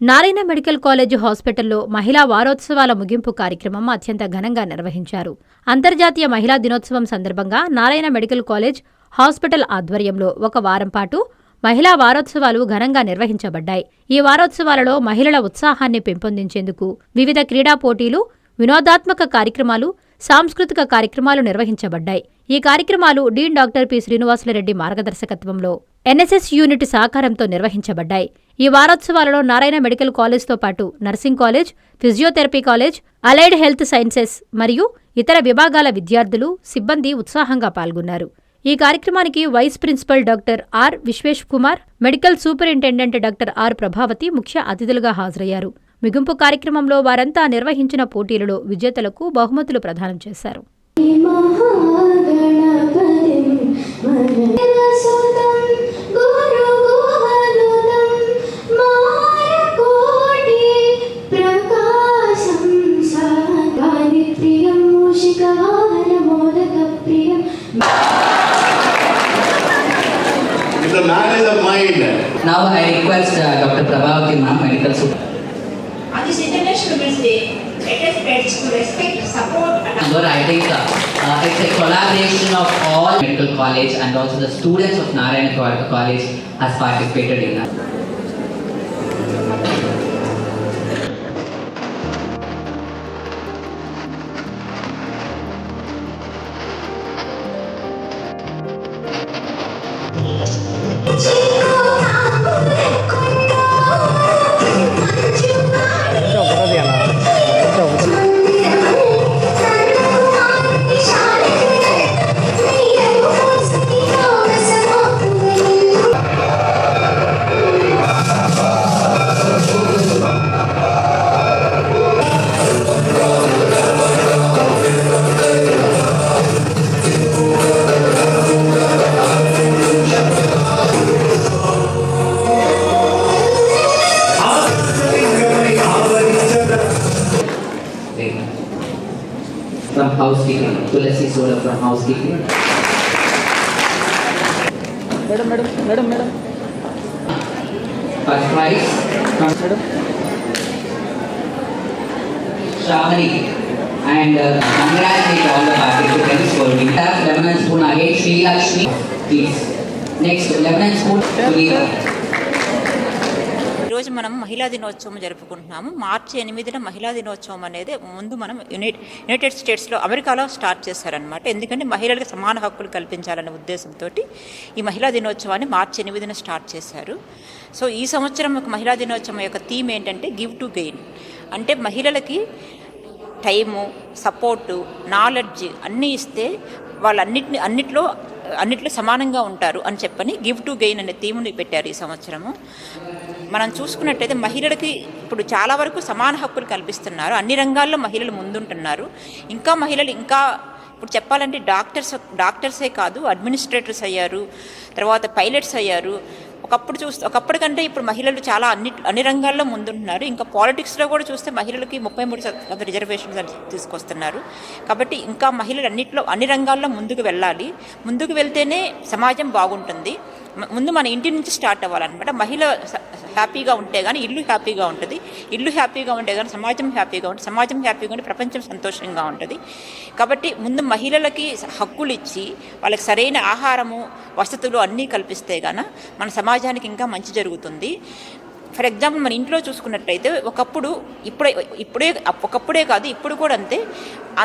Narayana medical college హాస్పిటల్లో మహిళా వారోత్సవాల ముగింపు కార్యక్రమం అత్యంత ఘనంగా నిర్వహించారు. అంతర్జాతీయ మహిళా దినోత్సవం సందర్భంగా నారాయణ మెడికల్ కాలేజ్ హాస్పిటల్ ఆధ్వర్యంలో ఒక వారం పాటు మహిళా వారోత్సవాలు ఘనంగా నిర్వహించబడ్డాయి. ఈ వారోత్సవాలలో మహిళల ఉత్సాహాన్ని పెంపొందించేందుకు వివిధ క్రీడా పోటీలు, వినోదాత్మక కార్యక్రమాలు, సాంస్కృతిక కార్యక్రమాలు నిర్వహించబడ్డాయి. ఈ కార్యక్రమాలు డీన్ డాక్టర్ పి. శ్రీనివాసులరెడ్డి మార్గదర్శకత్వంలో ఎన్ఎస్ఎస్ యూనిట్ సహకారంతో నిర్వహించబడ్డాయి. ఈ వారోత్సవాలలో నారాయణ మెడికల్ కాలేజ్తో పాటు nursing college, physiotherapy college, allied health sciences మరియు ఇతర విభాగాల విద్యార్థులు, సిబ్బంది ఉత్సాహంగా పాల్గొన్నారు. ఈ కార్యక్రమానికి vice principal doctor R. Vishwesh Kumar, medical superintendent doctor R. Prabhavati ముఖ్య అతిథులుగా హాజరయ్యారు. ముగింపు కార్యక్రమంలో వారంతా నిర్వహించిన పోటీలలో విజేతలకు బహుమతులు ప్రదానం చేశారు. The man is a mind. Now I request Dr. Prabhavati ma'am, medical super. On this International Women's Day, let us pledge to respect, support and I think it's a collaboration of all medical college and also the students of Narayana College has participated in that. From housekeeping, Tulasi Sola from housekeeping. Madam. First prize from Madam Shamani, and congratulate all the participants for winning. Lemon and spoon again, Sri Lakshmi, please. Next, lemon and spoon, Tulika. ఈరోజు మనం మహిళా దినోత్సవం జరుపుకుంటున్నాము. మార్చి 8న మహిళా దినోత్సవం అనేది ముందు మనం యునైటెడ్ స్టేట్స్లో, అమెరికాలో స్టార్ట్ చేశారనమాట. ఎందుకంటే మహిళలకు సమాన హక్కులు కల్పించాలనే ఉద్దేశంతో ఈ మహిళా దినోత్సవాన్ని మార్చి 8న స్టార్ట్ చేశారు. సో ఈ సంవత్సరం మహిళా దినోత్సవం యొక్క థీమ్ ఏంటంటే గివ్ టు గెయిన్. అంటే మహిళలకి టైము, సపోర్టు, నాలెడ్జ్ అన్నీ ఇస్తే వాళ్ళు అన్నిట్లో సమానంగా ఉంటారు అని చెప్పని గివ్ టు గెయిన్ అనే థీమ్ని పెట్టారు ఈ సంవత్సరము. మనం చూసుకున్నట్టయితే మహిళలకి ఇప్పుడు చాలా వరకు సమాన హక్కులు కల్పిస్తున్నారు. అన్ని రంగాల్లో మహిళలు ముందుంటున్నారు. మహిళలు ఇప్పుడు చెప్పాలంటే డాక్టర్సే కాదు, అడ్మినిస్ట్రేటర్స్ అయ్యారు, తర్వాత పైలట్స్ అయ్యారు. ఒకప్పుడు కంటే ఇప్పుడు మహిళలు చాలా అన్ని రంగాల్లో ముందుంటున్నారు. ఇంకా పాలిటిక్స్లో కూడా చూస్తే మహిళలకి 33% రిజర్వేషన్స్ తీసుకొస్తున్నారు. కాబట్టి ఇంకా మహిళలు అన్ని రంగాల్లో ముందుకు వెళ్ళాలి. ముందుకు వెళ్తేనే సమాజం బాగుంటుంది. ముందు మన ఇంటి నుంచి స్టార్ట్ అవ్వాలన్నమాట. మహిళ హ్యాపీగా ఉంటే కానీ ఇల్లు హ్యాపీగా ఉంటుంది, ఇల్లు హ్యాపీగా ఉంటే కానీ సమాజం హ్యాపీగా ఉంటుంది, సమాజం హ్యాపీగా ఉంటే ప్రపంచం సంతోషంగా ఉంటుంది. కాబట్టి ముందు మహిళలకి హక్కులు ఇచ్చి వాళ్ళకి సరైన ఆహారము, వసతులు అన్నీ కల్పిస్తే గాన మన సమాజానికి ఇంకా మంచి జరుగుతుంది. ఫర్ ఎగ్జాంపుల్ మన ఇంట్లో చూసుకున్నట్టయితే ఒకప్పుడే కాదు, ఇప్పుడు కూడా అంతే.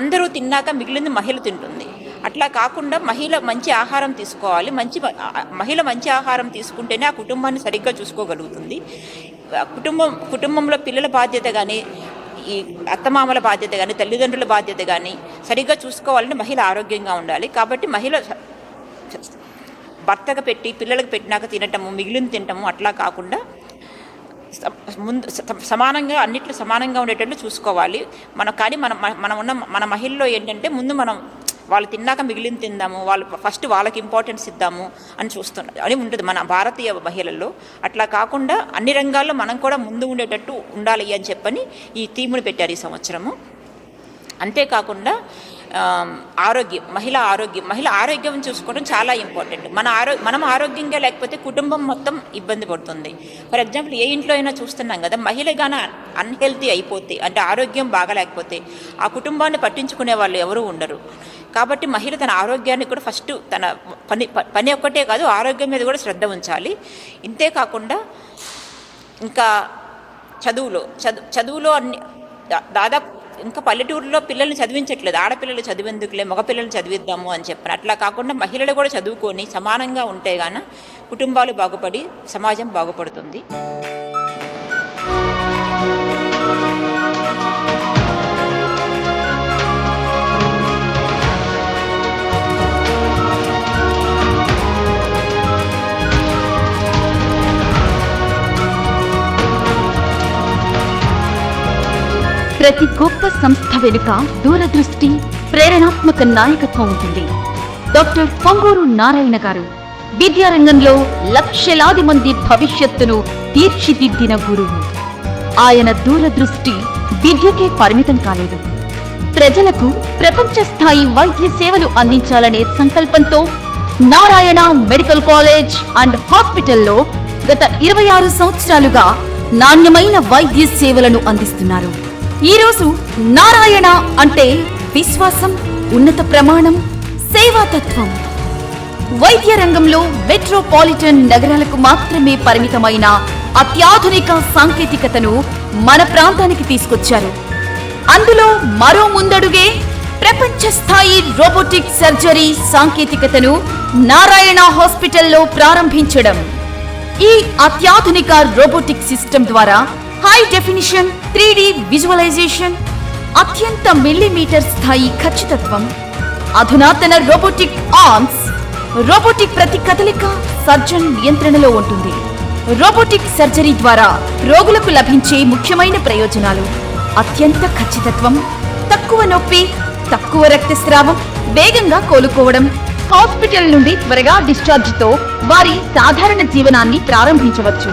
అందరూ తిన్నాక మిగిలింది మహిళ తింటుంది. అట్లా కాకుండా మహిళ మంచి ఆహారం తీసుకోవాలి. మహిళ మంచి ఆహారం తీసుకుంటేనే ఆ కుటుంబాన్ని సరిగ్గా చూసుకోగలుగుతుంది. కుటుంబంలో పిల్లల బాధ్యత కానీ, ఈ అత్తమామల బాధ్యత కానీ, తల్లిదండ్రుల బాధ్యత కానీ సరిగ్గా చూసుకోవాలంటే మహిళ ఆరోగ్యంగా ఉండాలి. కాబట్టి మహిళ భర్తకు పెట్టి పిల్లలకు పెట్టినాక తినటము, మిగిలిన తినటము అట్లా కాకుండా సమానంగా అన్నిట్లో సమానంగా ఉండేటట్లు చూసుకోవాలి. మన మహిళలో ఏంటంటే ముందు మనం వాళ్ళు తిన్నాక మిగిలిన తిందాము, ఫస్ట్ వాళ్ళకి ఇంపార్టెన్స్ ఇద్దాము అని ఉంటుంది మన భారతీయ మహిళల్లో. అట్లా కాకుండా అన్ని రంగాల్లో మనం కూడా ముందు ఉండేటట్టు ఉండాలి అని చెప్పని ఈ థీమ్ని పెట్టారు ఈ సంవత్సరము. అంతేకాకుండా మహిళ ఆరోగ్యం చూసుకోవడం చాలా ఇంపార్టెంట్. మనం ఆరోగ్యంగా లేకపోతే కుటుంబం మొత్తం ఇబ్బంది పడుతుంది. ఫర్ ఎగ్జాంపుల్ ఏ ఇంట్లో అయినా చూస్తున్నాం కదా, మహిళ గాన అన్హెల్తీ అయిపోతే, అంటే ఆరోగ్యం బాగాలేకపోతే ఆ కుటుంబాన్ని పట్టించుకునే వాళ్ళు ఎవరు ఉండరు. కాబట్టి మహిళ తన ఆరోగ్యాన్ని కూడా ఫస్ట్ తన పని ఒక్కటే కాదు, ఆరోగ్యం మీద కూడా శ్రద్ధ ఉంచాలి. ఇంతేకాకుండా ఇంకా చదువులో అన్ని దాదాపు ఇంకా పల్లెటూరులో పిల్లల్ని చదివించట్లేదు. ఆడపిల్లలు చదివేందుకులే, మగపిల్లలు చదివిద్దాము అని చెప్పారు. అట్లా కాకుండా మహిళలు కూడా చదువుకొని సమానంగా ఉంటే గాన కుటుంబాలు బాగుపడి సమాజం బాగుపడుతుంది. ప్రతి గొప్ప సంస్థ వెనుక దూరదృష్టి, ప్రేరణాత్మక నాయకత్వం ఉంటుంది. డాక్టర్ పొంగూరు నారాయణ గారు విద్యారంగంలో లక్షలాది మంది భవిష్యత్తును తీర్చిదిద్దిన గురువు. ఆయన దూరదృష్టి విద్యకే పరిమితం కాలేదు. ప్రజలకు ప్రపంచ స్థాయి వైద్య సేవలు అందించాలనే సంకల్పంతో నారాయణ మెడికల్ కాలేజ్ అండ్ హాస్పిటల్లో గత 26 సంవత్సరాలుగా నాణ్యమైన వైద్య సేవలను అందిస్తున్నారు. ఈ రోజు నారాయణ అంటే విశ్వాసం, ఉన్నత ప్రమాణం, సేవాతత్వం. వైద్య రంగంలో మెట్రోపాలిటన్ నగరాలకు మాత్రమే పరిమితమైన అత్యాధునిక సాంకేతికతను మన ప్రాంతానికి తీసుకొచ్చారు. అందులో మరో ముందడుగే ప్రపంచ స్థాయి రోబోటిక్ సర్జరీ సాంకేతికతను నారాయణ హాస్పిటల్లో ప్రారంభించడం. ఈ అత్యాధునిక రోబోటిక్ సిస్టమ్ ద్వారా హై డెఫినిషన్ 3D విజువలైజేషన్, అత్యంత మిల్లీమీటర్ స్థాయి ఖచ్చితత్వం, అధునాతన రోబోటిక్ ఆర్మ్స్, రోబోటిక్ ప్రతి కదలిక సర్జన్ నియంత్రణలో ఉంటుంది. రోబోటిక్ సర్జరీ ద్వారా రోగులకు లభించే ముఖ్యమైన ప్రయోజనాలు: అత్యంత ఖచ్చితత్వం, తక్కువ నొప్పి, తక్కువ రక్తస్రావం, వేగంగా కోలుకోవడం, హాస్పిటల్ నుండి త్వరగా డిశ్చార్జితో వారి సాధారణ జీవనాన్ని ప్రారంభించవచ్చు.